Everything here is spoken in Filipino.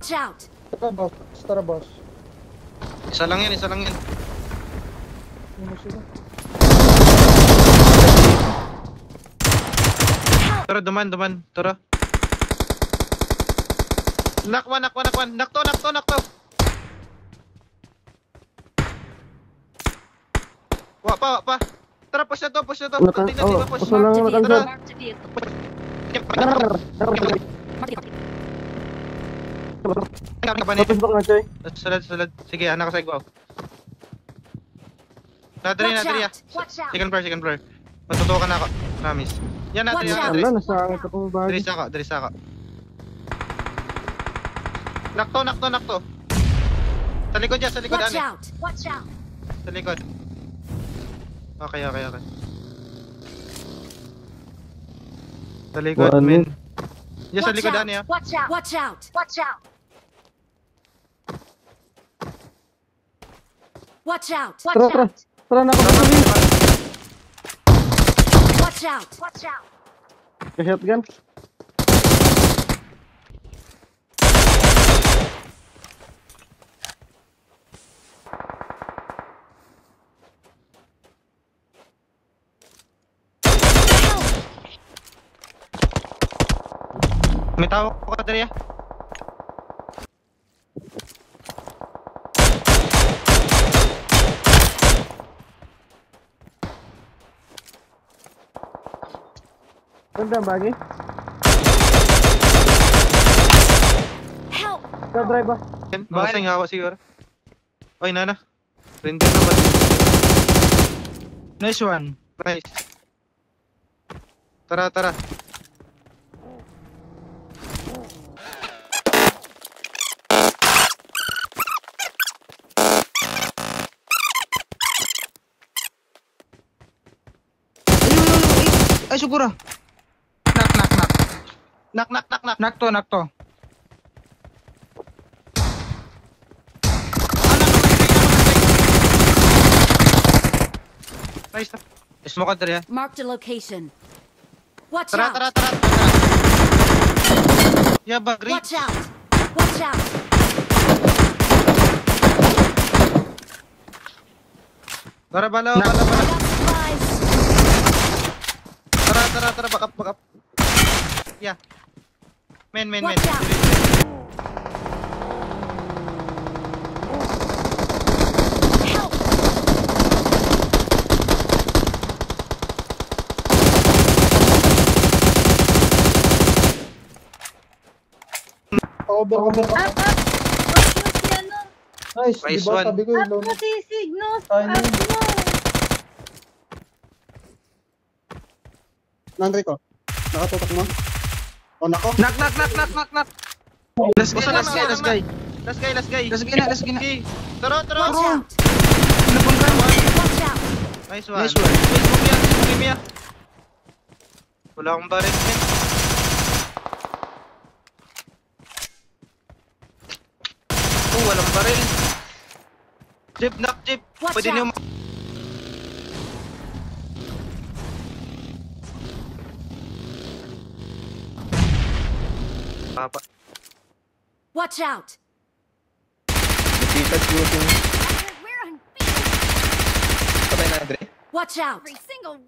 Watch out! Tara boss, tara boss. Isa lang yan, isa lang yan. Ano sila? Tara, duman. Tara. Knock one. Knock to. Wa pa. Tara, push na to. Tingnan, push. Puso lang naman Tara. Marked a vehicle. Kapanin. Tapos ba nga, Chay? Salad. Sige, anak ka sa igbaw. Nadali. Watch out! Second floor. Matutukan na ako. Promise. Yan, Nadali. Ala, nasangit ako bagay. Dali sa ka. Knock to. Sa likod yan, Watch ani. out! Watch out! Sa likod. Okay. Sa likod, Ano? men. Yan, sa Watch likod, out! ani, ha. Watch out! Watch out! Watch out! Watch out! Tara na ako. Watch out! Watch out! Ka-shotgun. May tao ko ka, Daria. Ganda ang bagay. Help! Ka-drive ba? Bakit nga ako siguro? Oy, nana. Render na ba? Nice one. Nice. Tara. Ay, siguro. Knock. Knock to. Nice. Smoke ka, Daria. Marked a location. Watch Tara. out! Yaba, great. Watch out! Watch out! Tara, bala. I got supplies! Tara, back up. Yeah. Men. Watch out! Help! Over. Up! Up mo si ano? Nice, Nice diba? one. Sabi ko Up yung mo si Signos! Ay, Up mo! Nandre ko. Nakatutok mo? O nako. Knock. Last guy. Last guy. Okay. Tara. Watch out! Watch out! Nice one. Nice one. Facebook yan. Wala akong barret, men. Walang baril. Jeep. Watch Pwede niyo out! Papa. Watch out! Kita shooting. We're on Patay na, Andre. Watch out! Every single